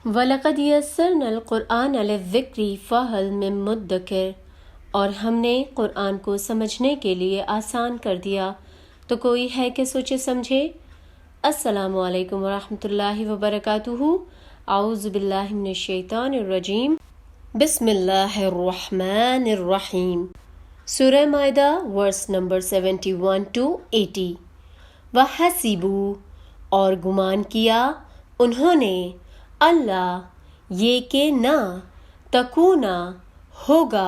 وَلَقَدْ يَسَّرْنَا الْقُرْآنَ لِلذِّكْرِ فَهَلْ مِن مُّدَّكِرٍ، اور ہم نے قرآن کو سمجھنے کے لیے آسان کر دیا تو کوئی ہے کہ سوچے سمجھے۔ السلام علیکم ورحمۃ اللہ وبرکاتہ۔ اعوذ باللہ من الشیطان الرجیم، بسم اللہ الرحمن الرحیم۔ سورہ مائدہ ورس نمبر 71 to 80۔ وَحَسِبُوا، اور گمان کیا انہوں نے، اللہ یہ کہ نہ تکونا ہوگا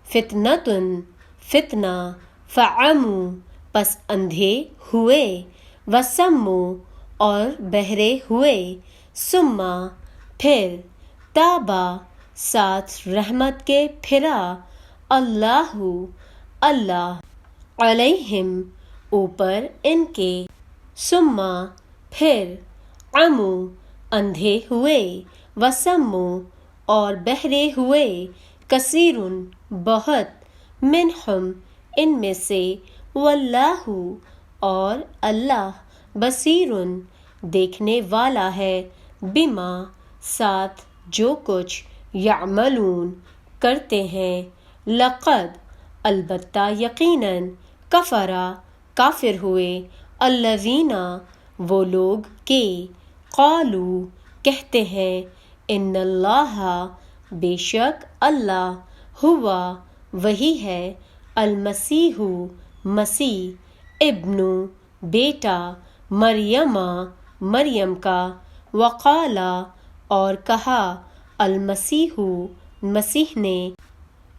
فتنتن فتنہ، فعموا پس اندھے ہوئے، وسموا اور بہرے ہوئے، ثم پھر تابا ساتھ رحمت کے پھرا، اللہ اللہ علیہم اوپر ان کے، ثم پھر عموا اندھے ہوئے، وسموا اور بہرے ہوئے، کثیر بہت، منہم ان میں سے، واللہ اور اللہ، بصیر دیکھنے والا ہے، بما ساتھ جو کچھ، یعملون کرتے ہیں، لقد البتہ یقیناً، کفرا کافر ہوئے، الذین وہ لوگ کہ، قالوا کہتے ہیں، ان اللہ بے شک اللہ، ہوا وہی ہے، المسیح مسیح، ابن بیٹا، مریم مریم کا، وقالا اور کہا، المسیح مسیح نے،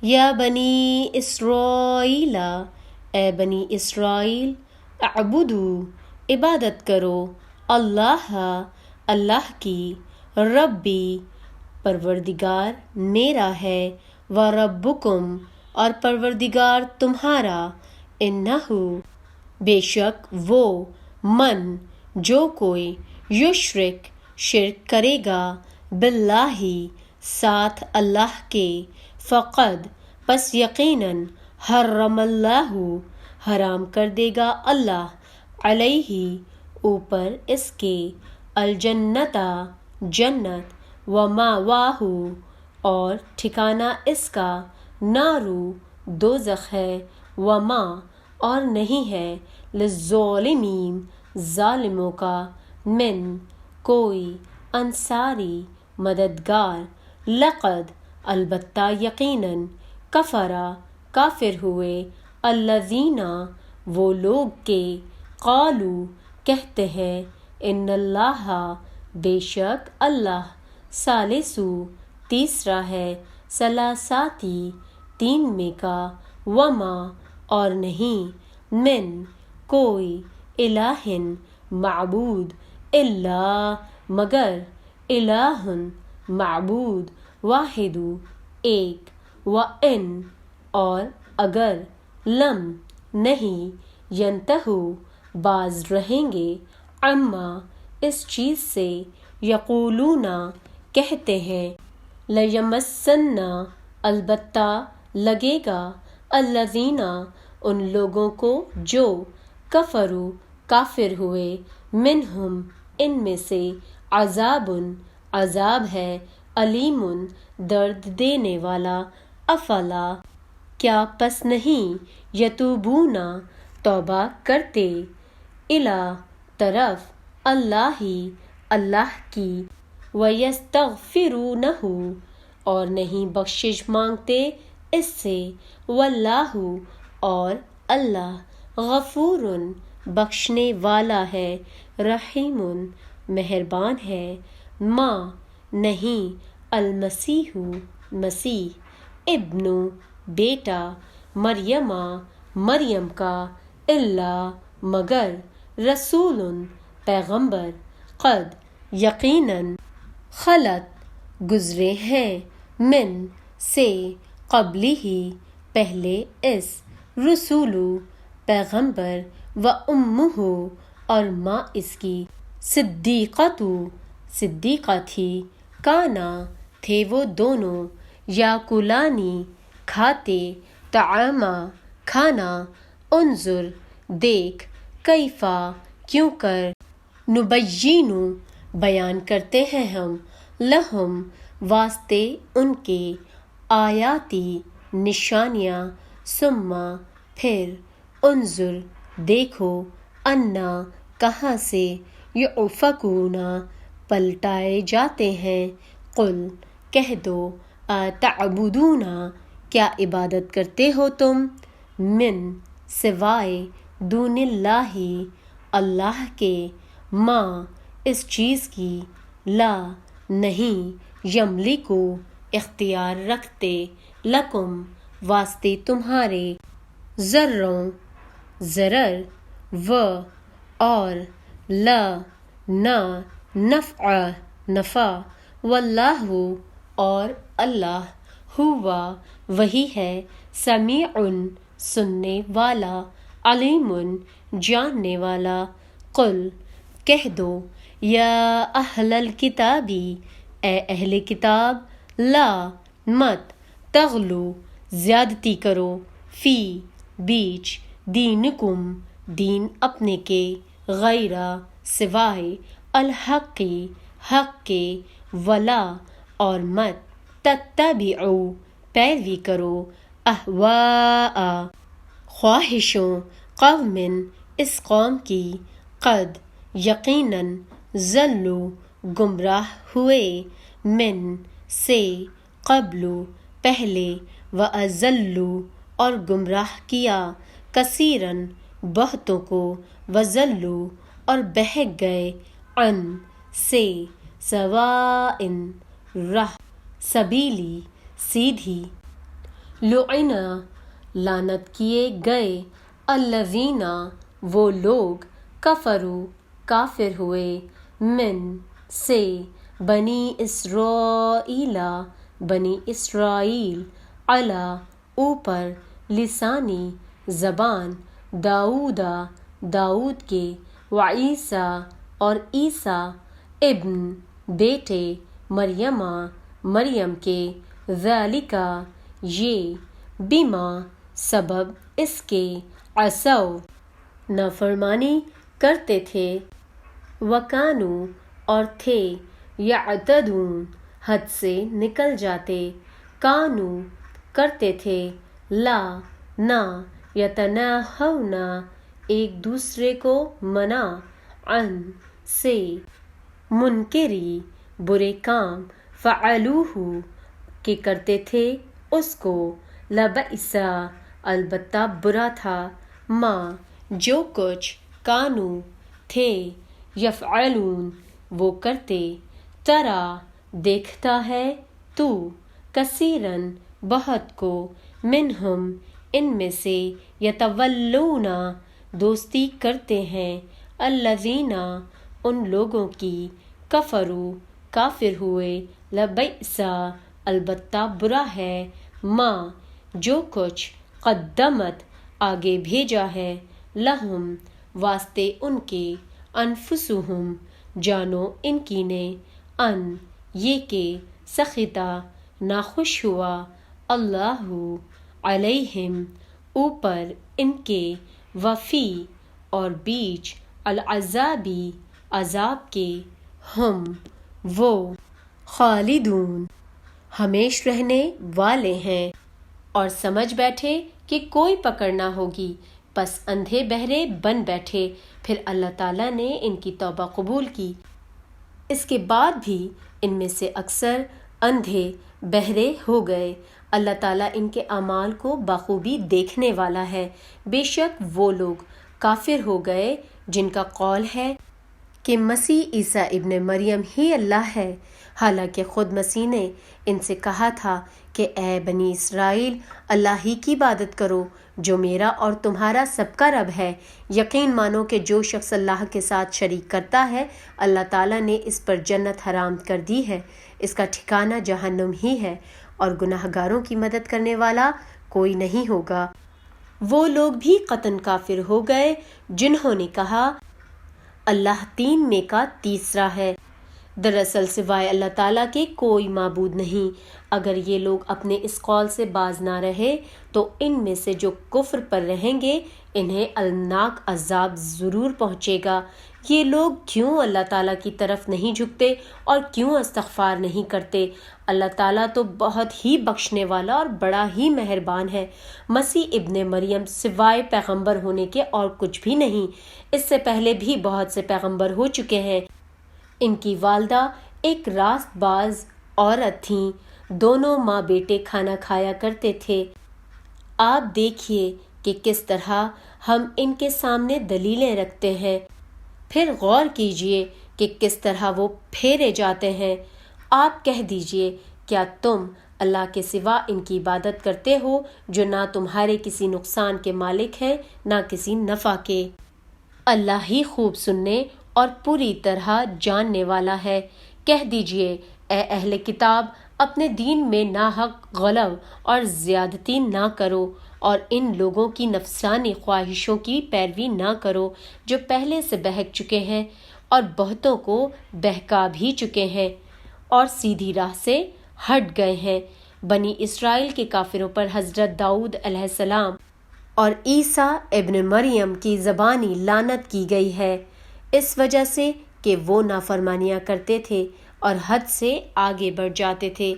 یا بنی اسرائیل اے بنی اسرائیل، اعبدوا عبادت کرو، اللہ اللہ کی، ربی پروردگار میرا ہے، وربکم اور پروردگار تمہارا، انہ بے شک وہ، من جو کوئی، یشرک شرک کرے گا، باللہ ساتھ اللہ کے، فقد پس یقیناً، حرم اللہ حرام کر دے گا اللہ، علیہ اوپر اس کے، الجنت جنت، ومأواہ اور ٹھکانہ اس کا، نارو دوزخ ہے، وما اور نہیں ہے، للظالمین ظالموں کا، من کوئی، انصاری مددگار، لقد البتہ یقیناً، کفرا کافر ہوئے، الذین وہ لوگ کہ، قالوا کہتے ہیں، ان اللہ بے شک اللہ، ثالث تیسرا ہے، ثلاثاتی تین میں کا، وما اور نہیں، من کوئی، الہ معبود، الا مگر، الہ معبود، واحد ایک، وان اور اگر، لم نہیں، ینتہو باز رہیں گے، عما اس چیز سے، یقولون کہتے ہیں، لیمسن البتہ لگے گا، الذین ان لوگوں کو جو، کفروا کافر ہوئے، منہم ان میں سے، عذاب عذاب ہے، علیم درد دینے والا، افلا کیا پس نہیں، یتوبون توبہ کرتے، الی طرف، اللہ اللہ کی، ویستغفرونہ اور نہیں بخشش مانگتے اس سے، واللہ اور اللہ، غفور بخشنے والا ہے، رحیم مہربان ہے، ما نہیں، المسیح مسیح، ابن بیٹا، مریم مریم کا، الا مگر، رسول پیغمبر، قد یقیناً، خلت گزرے ہیں، من سے، قبلہ پہلے اس، رسول پیغمبر، و امہ اور ماں اس کی، صدیقۃ صدیقہ تھی، کانا تھے وہ دونوں، یاکلانی کھاتے، طعاما کھانا، انظر دیکھ، کیفا کیوں کر، نبین بیان کرتے ہیں ہم، لہم واسطے ان کے آیاتی نشانیاں ثم پھر انظر دیکھو انا کہاں سے یؤفکون پلٹائے جاتے ہیں قل کہہ دو تعبدون کیا عبادت کرتے ہو تم من سوائے دون اللہ اللہ کے ماں اس چیز کی لا نہیں یملکو اختیار رکھتے لکم واسطے تمہارے ذروں ضرر و اور لا نہ نفع نفع واللہ اور اللہ ہوا وہی ہے سمیع سننے والا علیم جاننے والا قل کہہ دو یا اہل الکتابی اے اہل کتاب لا مت تغلو زیادتی کرو فی بیچ دینکم دین اپنے کے غیرہ سوائے الحق حق کے ولا اور مت تتبعو پیروی کرو اہواء خواہشوں قوم اس قوم کی قد یقیناً ضلوا گمراہ ہوئے من سے قبل پہلے واضلوا اور گمراہ کیا کثیراً بہتوں کو وضلوا اور بہک گئے عن سے سواء راہ سبیلی سیدھی لعن لعنت کیے گئے الذین وہ لوگ کفروا کافر ہوئے من سے بنی اسرائیل بنی اسرائیل علی اوپر لسانی زبان داؤد داؤد کے وعیسیٰ اور عیسیٰ ابن بیٹے مریم مریم کے ذالک یہ بما سبب اس کے عصوا نافرمانی کرتے تھے وکانوا اور تھے یعتدون حد سے نکل جاتے کانوا کرتے تھے لا نہ یتناہون ایک دوسرے کو منع عن سے منکری برے کام فعلوہ کہ کرتے تھے اس کو لبئس البتہ برا تھا ما جو کچھ کانو تھے یفعلون وہ کرتے ترا دیکھتا ہے تو کثیرن بہت کو منہم ان میں سے یتولون دوستی کرتے ہیں الذین ان لوگوں کی کفروا کافر ہوئے لبئس البتہ برا ہے ما جو کچھ قدمت آگے بھیجا ہے لہم واسطے ان کے انفسہم جانو ان کی نے ان یہ کہ سخطا ناخوش ہوا اللہ علیہم اوپر ان کے وفی اور بیچ العذابی عذاب کے ہم وہ خالدون ہمیش رہنے والے ہیں اور سمجھ بیٹھے کہ کوئی پکڑ نہ ہوگی بس اندھے بہرے بن بیٹھے پھر اللہ تعالیٰ نے ان کی توبہ قبول کی اس کے بعد بھی ان میں سے اکثر اندھے بہرے ہو گئے اللہ تعالیٰ ان کے اعمال کو بخوبی دیکھنے والا ہے بے شک وہ لوگ کافر ہو گئے جن کا قول ہے کہ مسیح عیسیٰ ابن مریم ہی اللہ ہے حالانکہ خود مسیح نے ان سے کہا تھا کہ اے بنی اسرائیل اللہ ہی کی عبادت کرو جو میرا اور تمہارا سب کا رب ہے یقین مانو کہ جو شخص اللہ کے ساتھ شریک کرتا ہے اللہ تعالیٰ نے اس پر جنت حرام کر دی ہے اس کا ٹھکانہ جہنم ہی ہے اور گناہ گاروں کی مدد کرنے والا کوئی نہیں ہوگا وہ لوگ بھی قطعاً کافر ہو گئے جنہوں نے کہا اللہ تین میں کا تیسرا ہے دراصل سوائے اللہ تعالیٰ کے کوئی معبود نہیں۔ اگر یہ لوگ اپنے اس قول سے باز نہ رہے تو ان میں سے جو کفر پر رہیں گے انہیں المناک عذاب ضرور پہنچے گا۔ یہ لوگ کیوں اللہ تعالیٰ کی طرف نہیں جھکتے اور کیوں استغفار نہیں کرتے؟ اللہ تعالیٰ تو بہت ہی بخشنے والا اور بڑا ہی مہربان ہے۔ مسیح ابن مریم سوائے پیغمبر ہونے کے اور کچھ بھی نہیں۔ اس سے پہلے بھی بہت سے پیغمبر ہو چکے ہیں۔ ان کی والدہ ایک راست باز عورت تھیں، دونوں ماں بیٹے کھانا کھایا کرتے تھے۔ آپ دیکھیے کہ کس طرح ہم ان کے سامنے دلیلیں رکھتے ہیں، پھر غور کیجئے کہ کس طرح وہ پھیرے جاتے ہیں۔ آپ کہہ دیجئے، کیا تم اللہ کے سوا ان کی عبادت کرتے ہو جو نہ تمہارے کسی نقصان کے مالک ہیں نہ کسی نفع کے؟ اللہ ہی خوب سننے اور پوری طرح جاننے والا ہے۔ کہہ دیجئے، اے اہل کتاب، اپنے دین میں ناحق غلو اور زیادتی نہ کرو اور ان لوگوں کی نفسانی خواہشوں کی پیروی نہ کرو جو پہلے سے بہک چکے ہیں اور بہتوں کو بہکا بھی چکے ہیں اور سیدھی راہ سے ہٹ گئے ہیں۔ بنی اسرائیل کے کافروں پر حضرت داؤد علیہ السلام اور عیسیٰ ابن مریم کی زبانی لعنت کی گئی ہے، اس وجہ سے کہ وہ نافرمانیاں کرتے تھے اور حد سے آگے بڑھ جاتے تھے،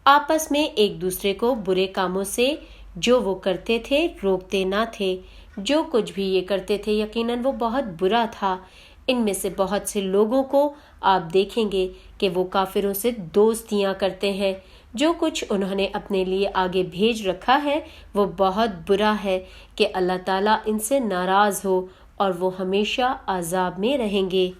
آپس میں ایک دوسرے کو برے کاموں سے جو وہ کرتے تھے روکتے نہ تھے۔ جو کچھ بھی یہ کرتے تھے یقیناً وہ بہت برا تھا۔ ان میں سے بہت سے لوگوں کو آپ دیکھیں گے کہ وہ کافروں سے دوستیاں کرتے ہیں۔ جو کچھ انہوں نے اپنے لیے آگے بھیج رکھا ہے وہ بہت برا ہے کہ اللہ تعالیٰ ان سے ناراض ہو اور وہ ہمیشہ عذاب میں رہیں گے۔